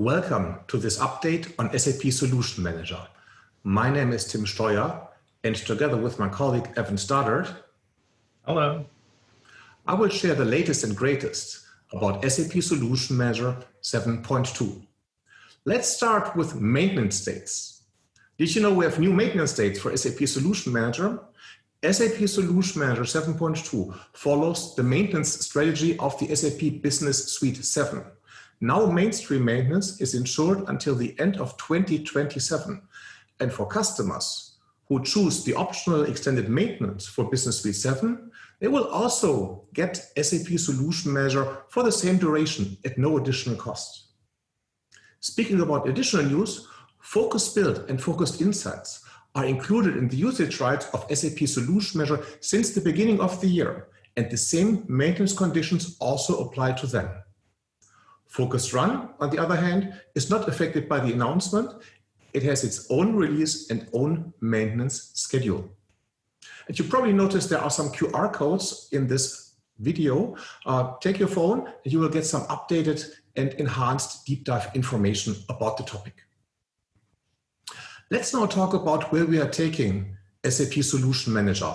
Welcome to this update on SAP Solution Manager. My name is Tim Steuer, and together with my colleague Evan Stoddard, hello, I will share the latest and greatest about SAP Solution Manager 7.2. Let's start with maintenance states. Did you know we have new maintenance states for SAP Solution Manager? SAP Solution Manager 7.2 follows the maintenance strategy of the SAP Business Suite 7. Now mainstream maintenance is ensured until the end of 2027. And for customers who choose the optional extended maintenance for Business Suite 7, they will also get SAP Solution Manager for the same duration at no additional cost. Speaking about additional news, Focused Build and Focused Insights are included in the usage rights of SAP Solution Manager since the beginning of the year, and the same maintenance conditions also apply to them. Focused Run, on the other hand, is not affected by the announcement. It has its own release and own maintenance schedule. And you probably noticed there are some QR codes in this video. Take your phone and you will get some updated and enhanced deep dive information about the topic. Let's now talk about where we are taking SAP Solution Manager.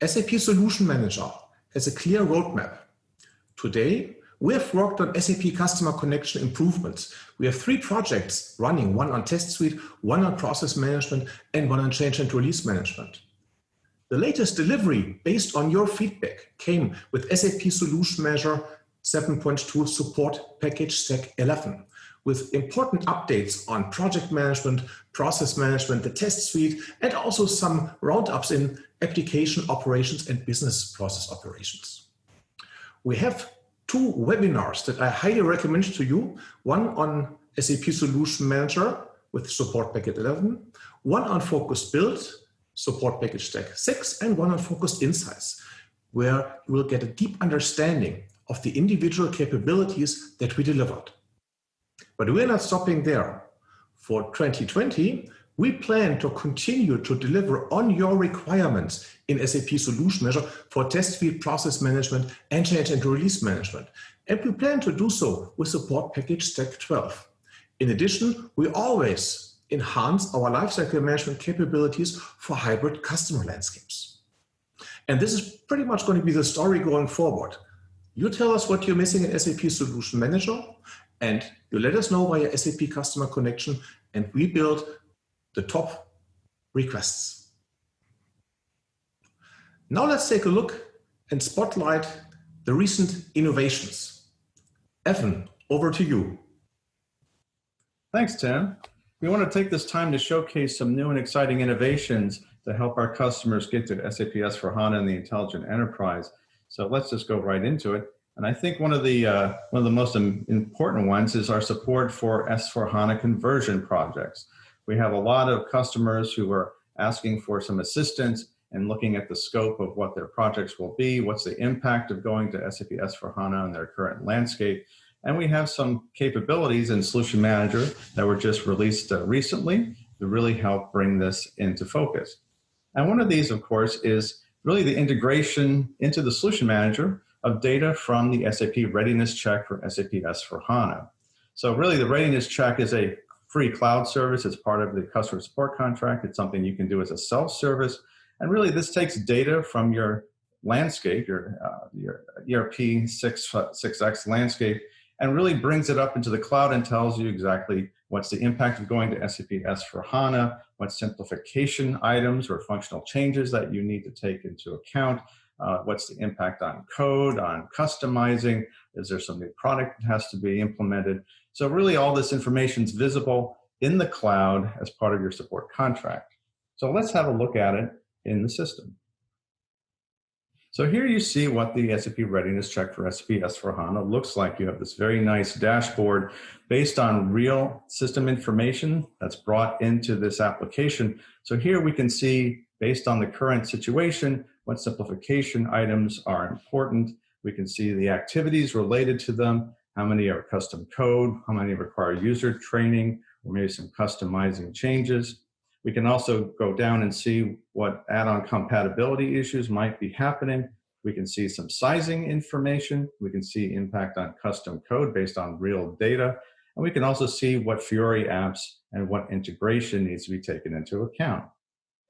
SAP Solution Manager has a clear roadmap. Today, we have worked on SAP Customer Connection improvements. We have 3 projects running, one on Test Suite, one on Process Management, and one on Change and Release Management. The latest delivery based on your feedback came with SAP Solution Manager 7.2 Support Package Stack 11. With important updates on project management, process management, the test suite, and also some roundups in application operations and business process operations. We have 2 webinars that I highly recommend to you, one on SAP Solution Manager with Support Package 11, one on Focused Build, Support Package Stack 6, and one on Focused Insights, where you will get a deep understanding of the individual capabilities that we delivered. But we're not stopping there. For 2020, we plan to continue to deliver on your requirements in SAP Solution Manager for Test Suite, Process Management, and Change and Release Management. And we plan to do so with Support Package Stack 12. In addition, we always enhance our lifecycle management capabilities for hybrid customer landscapes. And this is pretty much going to be the story going forward. You tell us what you're missing in SAP Solution Manager, and you let us know via SAP Customer Connection, and we build the top requests. Now let's take a look and spotlight the recent innovations. Evan, over to you. Thanks, Tim. We want to take this time to showcase some new and exciting innovations to help our customers get to SAP S/4HANA and the Intelligent Enterprise. So let's just go right into it. And I think one of the most important ones is our support for S/4HANA conversion projects. We have a lot of customers who are asking for some assistance and looking at the scope of what their projects will be, what's the impact of going to SAP S/4HANA in their current landscape. And we have some capabilities in Solution Manager that were just released recently to really help bring this into focus. And one of these, of course, is really the integration into the Solution Manager of data from the SAP Readiness Check for SAP S/4HANA. So really the Readiness Check is a free cloud service. It's part of the customer support contract. It's something you can do as a self-service. And really this takes data from your landscape, your ERP 6X landscape, and really brings it up into the cloud and tells you exactly what's the impact of going to SAP S/4HANA, what simplification items or functional changes that you need to take into account, what's the impact on code, on customizing, is there some new product that has to be implemented. So really all this information is visible in the cloud as part of your support contract. So let's have a look at it in the system. So here you see what the SAP Readiness Check for SAP S/4HANA looks like. You have this very nice dashboard based on real system information that's brought into this application. So here we can see, based on the current situation, what simplification items are important. We can see the activities related to them, how many are custom code, how many require user training, or maybe some customizing changes. We can also go down and see what add-on compatibility issues might be happening. We can see some sizing information. We can see impact on custom code based on real data. And we can also see what Fiori apps and what integration needs to be taken into account.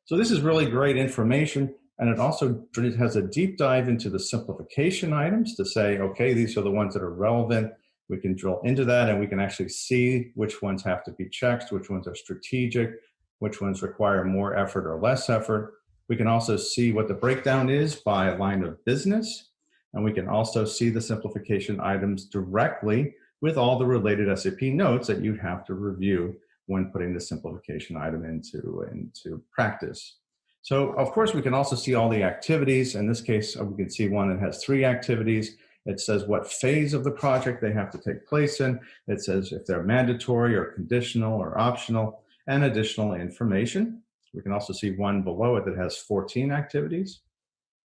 So this is really great information, and it also has a deep dive into the simplification items to say, okay, these are the ones that are relevant. We can drill into that, and we can actually see which ones have to be checked, which ones are strategic, which ones require more effort or less effort. We can also see what the breakdown is by line of business, and we can also see the simplification items directly with all the related SAP notes that you'd have to review when putting the simplification item into practice. So of course, we can also see all the activities. In this case, we can see one that has 3 activities. It says what phase of the project they have to take place in. It says if they're mandatory or conditional or optional, and additional information. We can also see one below it that has 14 activities.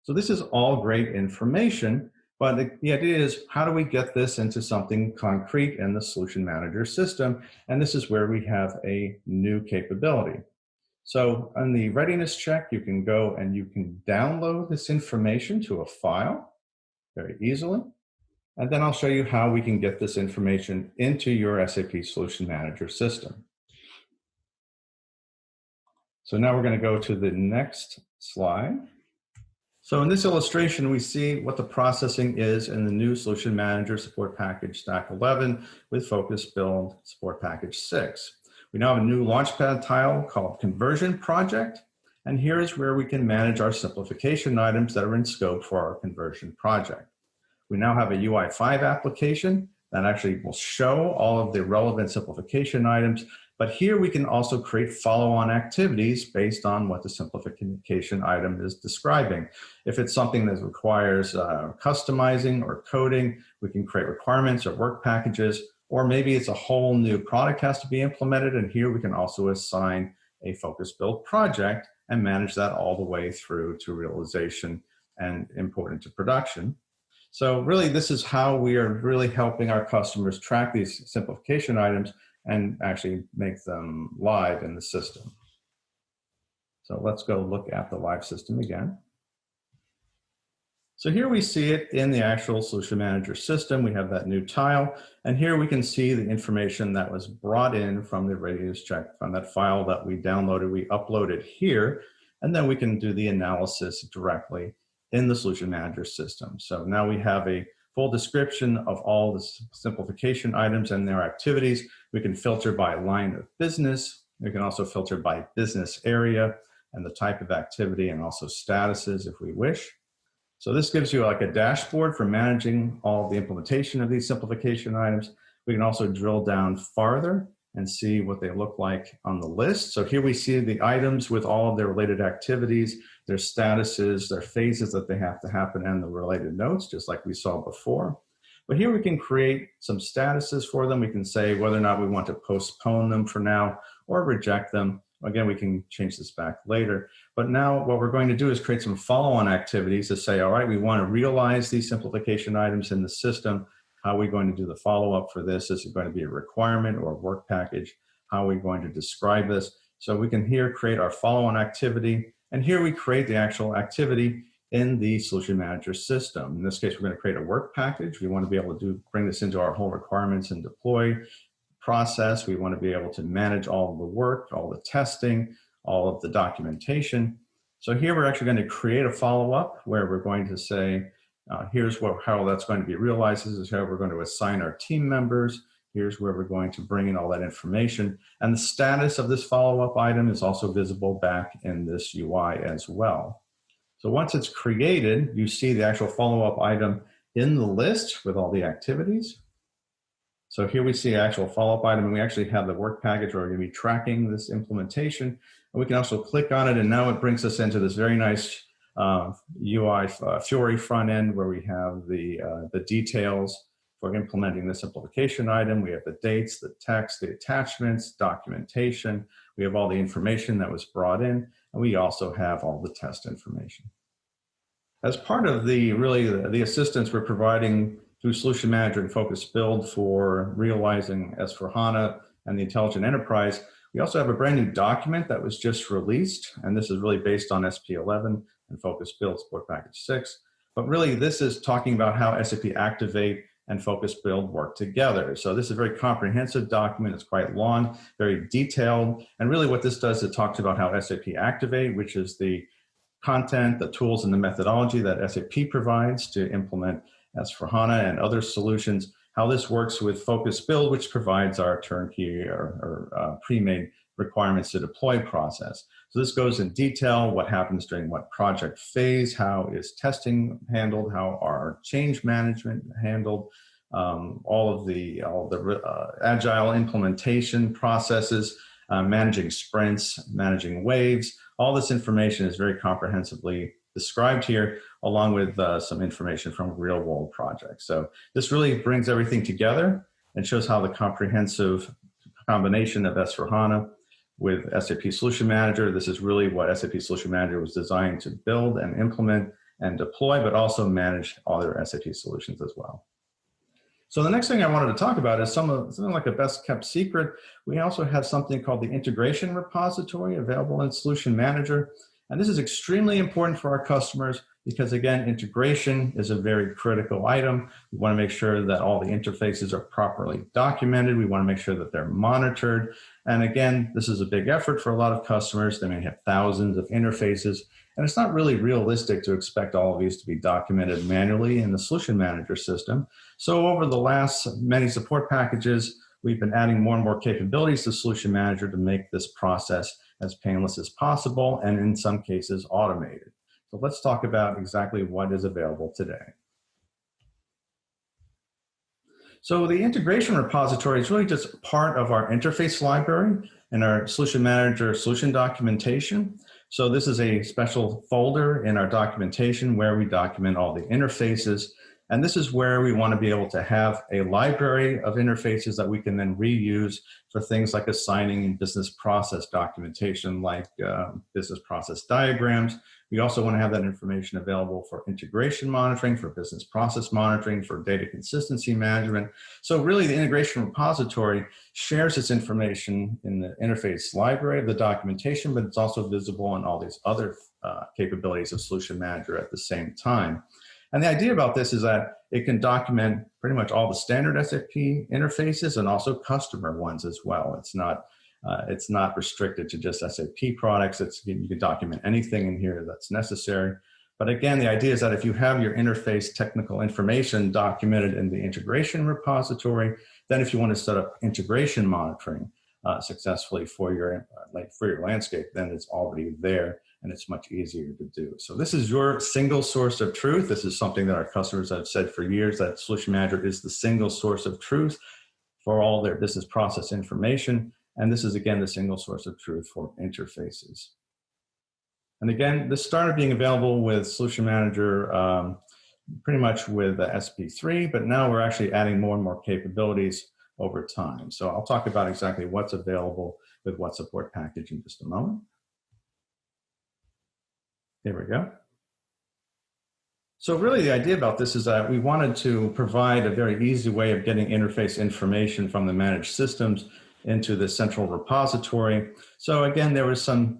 So this is all great information, but the idea is, how do we get this into something concrete in the Solution Manager system? And this is where we have a new capability. So on the readiness check, you can go and you can download this information to a file very easily. And then I'll show you how we can get this information into your SAP Solution Manager system. So now we're going to go to the next slide. So in this illustration, we see what the processing is in the new Solution Manager Support Package Stack 11 with Focus Build Support Package 6. We now have a new Launchpad tile called Conversion Project, and here is where we can manage our simplification items that are in scope for our conversion project. We now have a UI5 application that actually will show all of the relevant simplification items, but here we can also create follow-on activities based on what the simplification item is describing. If it's something that requires customizing or coding, we can create requirements or work packages, or maybe it's a whole new product has to be implemented, and here we can also assign a focus build project and manage that all the way through to realization and import into production. So really, this is how we are really helping our customers track these simplification items and actually make them live in the system. So let's go look at the live system again. So here we see it in the actual Solution Manager system. We have that new tile, and here we can see the information that was brought in from the readiness check from that file that we downloaded, we uploaded here, and then we can do the analysis directly in the Solution Manager system. So now we have a full description of all the simplification items and their activities. We can filter by line of business. We can also filter by business area and the type of activity, and also statuses if we wish. So this gives you like a dashboard for managing all the implementation of these simplification items. We can also drill down farther and see what they look like on the list. So here we see the items with all of their related activities, their statuses, their phases that they have to happen, and the related notes, just like we saw before. But here we can create some statuses for them. We can say whether or not we want to postpone them for now or reject them. Again, we can change this back later. But now what we're going to do is create some follow-on activities to say, all right, we want to realize these simplification items in the system. How are we going to do the follow-up for this? Is it going to be a requirement or a work package? How are we going to describe this? So we can here create our follow-on activity. And here we create the actual activity in the Solution Manager system. In this case, we're going to create a work package. We want to be able to bring this into our whole requirements and deploy process. We want to be able to manage all of the work, all the testing, all of the documentation. So here we're actually going to create a follow-up where we're going to say, here's how that's going to be realized. This is how we're going to assign our team members. Here's where we're going to bring in all that information. And the status of this follow-up item is also visible back in this UI as well. So once it's created, you see the actual follow-up item in the list with all the activities. So here we see actual follow-up item, and we actually have the work package where we're going to be tracking this implementation. And we can also click on it, and now it brings us into this very nice UI Fiori front end where we have the details for implementing the simplification item. We have the dates, the text, the attachments, documentation. We have all the information that was brought in, and we also have all the test information. As part of the assistance we're providing through Solution Manager and Focus Build for realizing S/4HANA and the Intelligent Enterprise, we also have a brand new document that was just released, and this is really based on SP11 and Focus Build Support Package 6. But really, this is talking about how SAP Activate and Focus Build work together. So this is a very comprehensive document. It's quite long, very detailed. And really what this does, it talks about how SAP Activate, which is the content, the tools, and the methodology that SAP provides to implement S/4HANA and other solutions, how this works with Focus Build, which provides our turnkey or pre-made requirements to deploy process. So this goes in detail, what happens during what project phase, how is testing handled, how are change management handled, all of the agile implementation processes, managing sprints, managing waves. All this information is very comprehensively described here, along with some information from real-world projects. So this really brings everything together and shows how the comprehensive combination of S/4HANA with SAP Solution Manager, this is really what SAP Solution Manager was designed to build and implement and deploy, but also manage other SAP solutions as well. So the next thing I wanted to talk about is something like a best kept secret. We also have something called the integration repository available in Solution Manager. And this is extremely important for our customers because, again, integration is a very critical item. We want to make sure that all the interfaces are properly documented. We want to make sure that they're monitored. And again, this is a big effort for a lot of customers. They may have thousands of interfaces, and it's not really realistic to expect all of these to be documented manually in the Solution Manager system. So over the last many support packages, we've been adding more and more capabilities to Solution Manager to make this process as painless as possible, and in some cases, automated. So let's talk about exactly what is available today. So the integration repository is really just part of our interface library and our Solution Manager solution documentation. So this is a special folder in our documentation where we document all the interfaces. And this is where we want to be able to have a library of interfaces that we can then reuse for things like assigning and business process documentation, like business process diagrams. We also want to have that information available for integration monitoring, for business process monitoring, for data consistency management. So really the integration repository shares its information in the interface library of the documentation, but it's also visible in all these other capabilities of Solution Manager at the same time. And the idea about this is that it can document pretty much all the standard SAP interfaces and also customer ones as well. It's not restricted to just SAP products. You can document anything in here that's necessary. But again, the idea is that if you have your interface technical information documented in the integration repository, then if you want to set up integration monitoring successfully for your landscape, then it's already there. And it's much easier to do. So this is your single source of truth. This is something that our customers have said for years, that Solution Manager is the single source of truth for all their business process information. And this is, again, the single source of truth for interfaces. And again, this started being available with Solution Manager pretty much with SP3, but now we're actually adding more and more capabilities over time. So I'll talk about exactly what's available with what support package in just a moment. There we go. So really the idea about this is that we wanted to provide a very easy way of getting interface information from the managed systems into the central repository. So again, there were some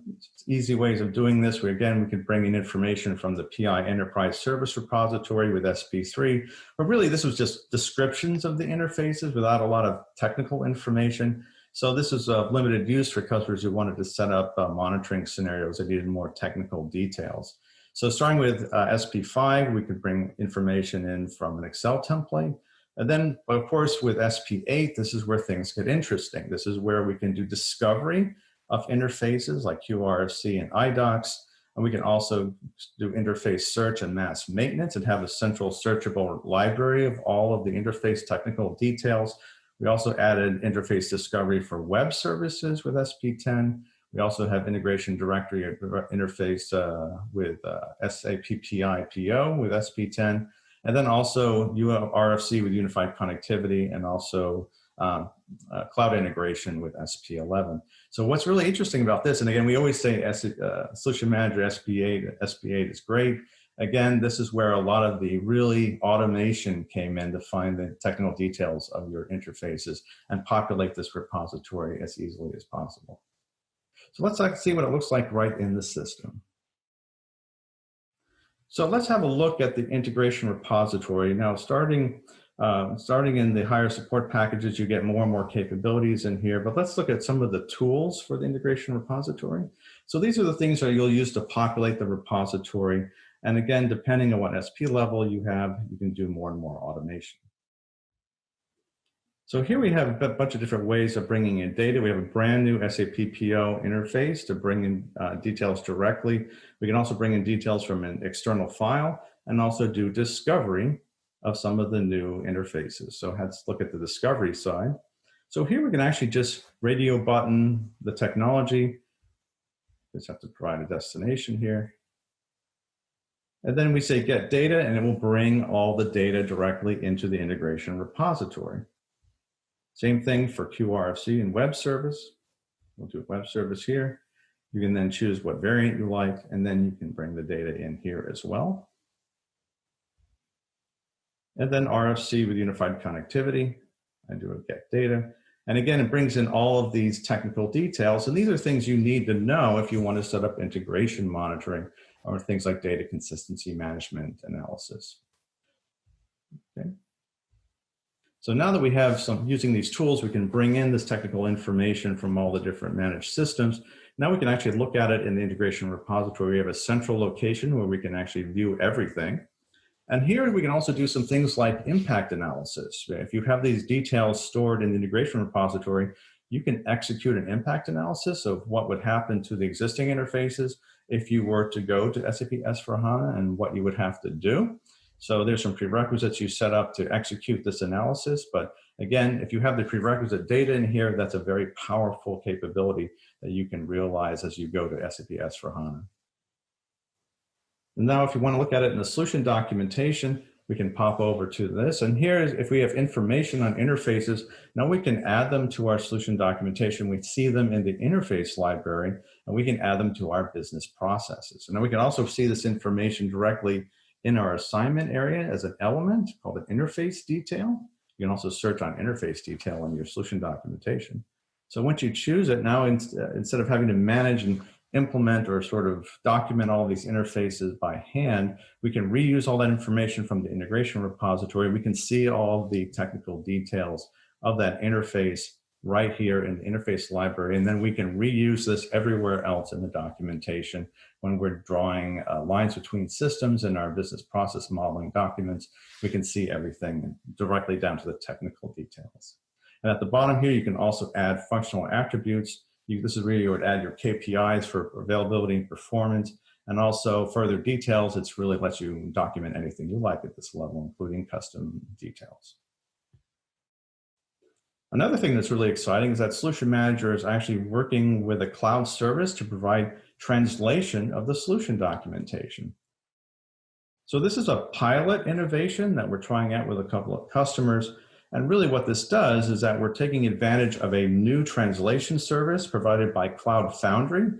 easy ways of doing this. We could bring in information from the PI Enterprise Service Repository with SP3, but really this was just descriptions of the interfaces without a lot of technical information. So this is a limited use for customers who wanted to set up monitoring scenarios that needed more technical details. So starting with SP5, we could bring information in from an Excel template. And then, of course, with SP8, this is where things get interesting. This is where we can do discovery of interfaces like QRFC and iDocs. And we can also do interface search and mass maintenance and have a central searchable library of all of the interface technical details. We also added interface discovery for web services with SP10. We also have integration directory interface with SAP PIPO with SP10. And then also RFC with unified connectivity and also cloud integration with SP11. So what's really interesting about this, and again, we always say Solution Manager SP8 is great. Again, this is where a lot of the really automation came in to find the technical details of your interfaces and populate this repository as easily as possible. So let's see what it looks like right in the system. So let's have a look at the integration repository. Now, starting Starting in the higher support packages, you get more and more capabilities in here, but let's look at some of the tools for the integration repository. So these are the things that you'll use to populate the repository. And again, depending on what SP level you have, you can do more and more automation. So here we have a bunch of different ways of bringing in data. We have a brand new SAP PO interface to bring in details directly. We can also bring in details from an external file and also do discovery of some of the new interfaces. So let's look at the discovery side. So here we can actually just radio button the technology. Just have to provide a destination here. And then we say get data, and it will bring all the data directly into the integration repository. Same thing for QRFC and web service. We'll do web service here. You can then choose what variant you like, and then you can bring the data in here as well. And then RFC with unified connectivity. I do a get data. And again, it brings in all of these technical details. And these are things you need to know if you want to set up integration monitoring or things like data consistency management analysis. Okay. So now that we have using these tools, we can bring in this technical information from all the different managed systems. Now we can actually look at it in the integration repository. We have a central location where we can actually view everything. And here we can also do some things like impact analysis. If you have these details stored in the integration repository, you can execute an impact analysis of what would happen to the existing interfaces if you were to go to SAP S/4HANA and what you would have to do. So there's some prerequisites you set up to execute this analysis. But again, if you have the prerequisite data in here, that's a very powerful capability that you can realize as you go to SAP S/4HANA. And now if you want to look at it in the solution documentation, we can pop over to this. And here, if we have information on interfaces, now we can add them to our solution documentation. We see them in the interface library, and we can add them to our business processes. And then we can also see this information directly in our assignment area as an element called an interface detail. You can also search on interface detail in your solution documentation. So once you choose it, now instead of having to manage and implement or sort of document all these interfaces by hand, we can reuse all that information from the integration repository. We can see all the technical details of that interface right here in the interface library, and then we can reuse this everywhere else in the documentation when we're drawing lines between systems in our business process modeling documents. We can see everything directly down to the technical details. And at the bottom here, you can also add functional attributes. This is where you would add your KPIs for availability and performance, and also further details. It's really lets you document anything you like at this level, including custom details. Another thing that's really exciting is that Solution Manager is actually working with a cloud service to provide translation of the solution documentation. So this is a pilot innovation that we're trying out with a couple of customers. And really what this does is that we're taking advantage of a new translation service provided by Cloud Foundry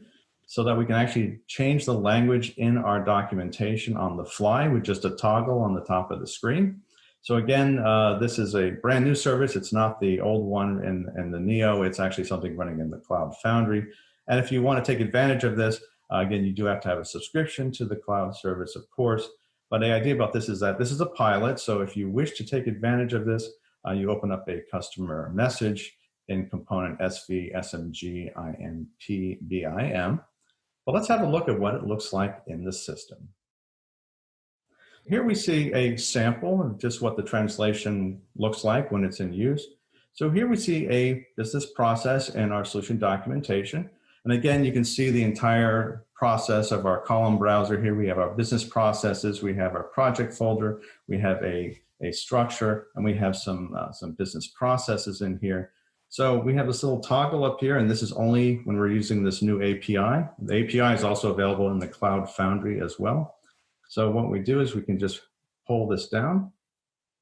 so that we can actually change the language in our documentation on the fly with just a toggle on the top of the screen. So again, this is a brand new service. It's not the old one in the Neo. It's actually something running in the Cloud Foundry. And if you want to take advantage of this, again, you do have to have a subscription to the cloud service, of course. But the idea about this is that this is a pilot. So if you wish to take advantage of this, you open up a customer message in component SV SMG INP BIM. But let's have a look at what it looks like in the system. Here we see a sample of just what the translation looks like when it's in use. So here we see a business process in our solution documentation. And again, you can see the entire process of our column browser here. We have our business processes, we have our project folder, we have a structure, and we have some business processes in here. So we have this little toggle up here, and this is only when we're using this new API. The API is also available in the Cloud Foundry as well. So what we do is we can just pull this down.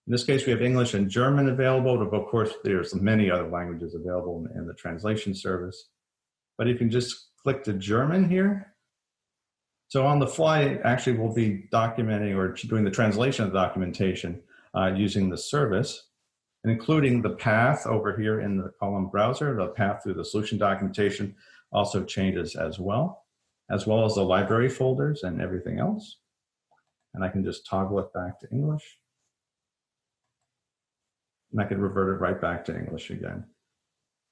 In this case, we have English and German available, but of course, there's many other languages available in the translation service. But you can just click to German here. So on the fly, actually, we'll be documenting or doing the translation of the documentation using the service, and including the path over here in the column browser. The path through the solution documentation also changes as well as the library folders and everything else. And I can just toggle it back to English. And I could revert it right back to English again.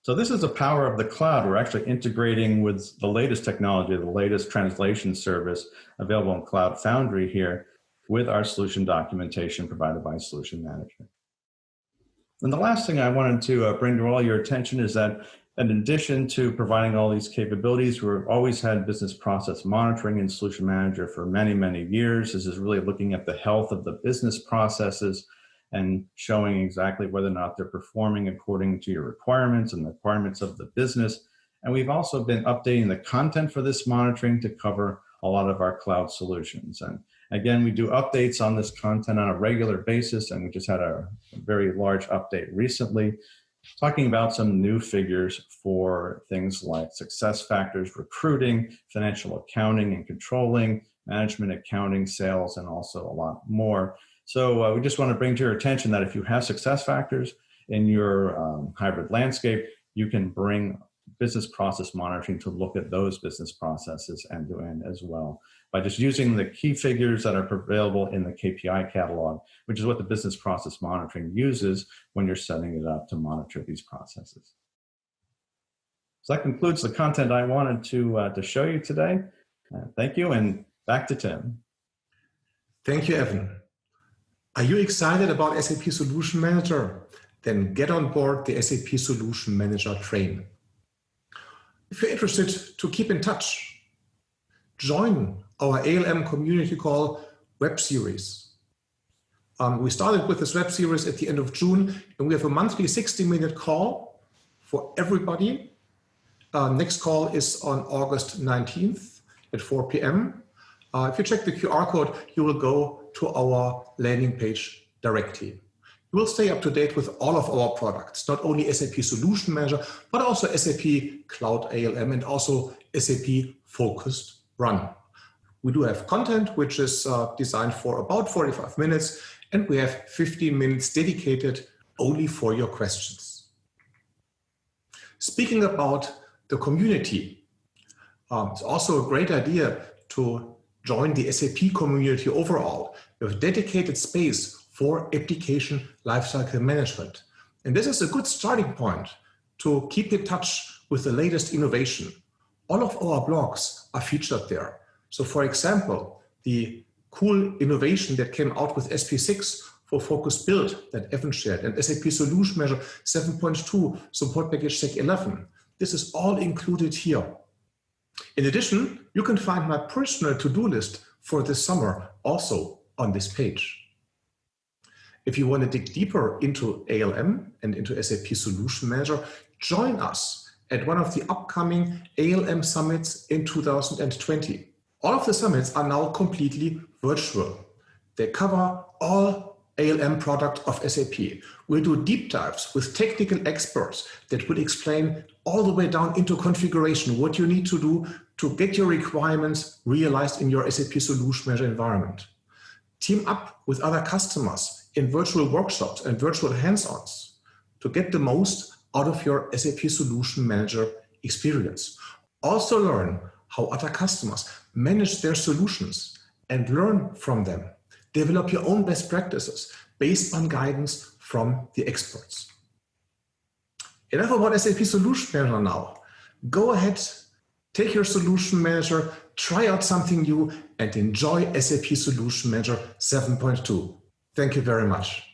So this is the power of the cloud. We're actually integrating with the latest technology, the latest translation service available in Cloud Foundry here with our solution documentation provided by Solution Manager. And the last thing I wanted to bring to all your attention is that in addition to providing all these capabilities, we've always had business process monitoring in Solution Manager for many, many years. This is really looking at the health of the business processes and showing exactly whether or not they're performing according to your requirements and the requirements of the business. And we've also been updating the content for this monitoring to cover a lot of our cloud solutions. And again, we do updates on this content on a regular basis, and we just had a very large update recently talking about some new figures for things like success factors, recruiting, financial accounting and controlling, management accounting, sales, and also a lot more. So we just want to bring to your attention that if you have success factors in your hybrid landscape, you can bring business process monitoring to look at those business processes end to end as well by just using the key figures that are available in the KPI catalog, which is what the business process monitoring uses when you're setting it up to monitor these processes. So that concludes the content I wanted to show you today. Thank you, and back to Tim. Thank you, Evan. Are you excited about SAP Solution Manager? Then get on board the SAP Solution Manager train. If you're interested to keep in touch, join our ALM community call web series. We started with this web series at the end of June, and we have a monthly 60-minute call for everybody. Next call is on August 19th at 4 p.m. If you check the QR code, you will go to our landing page directly. You will stay up to date with all of our products, not only SAP Solution Manager, but also SAP Cloud ALM and also SAP Focused Run. We do have content which is designed for about 45 minutes, and we have 15 minutes dedicated only for your questions. Speaking about the community, it's also a great idea to join the SAP community overall. We have dedicated space for application lifecycle management. And this is a good starting point to keep in touch with the latest innovation. All of our blogs are featured there. So for example, the cool innovation that came out with SP6 for Focus Build that Evan shared, and SAP Solution Manager 7.2 Support Package Check 11. This is all included here. In addition, you can find my personal to-do list for this summer also on this page. If you want to dig deeper into ALM and into SAP Solution Manager, join us at one of the upcoming ALM summits in 2020. All of the summits are now completely virtual. They cover all ALM products of SAP. We'll do deep dives with technical experts that will explain all the way down into configuration what you need to do to get your requirements realized in your SAP Solution Manager environment. Team up with other customers in virtual workshops and virtual hands-ons to get the most out of your SAP Solution Manager experience. Also learn how other customers manage their solutions and learn from them. Develop your own best practices based on guidance from the experts. Enough about SAP Solution Manager now. Go ahead, take your Solution Manager, try out something new, and enjoy SAP Solution Manager 7.2. Thank you very much.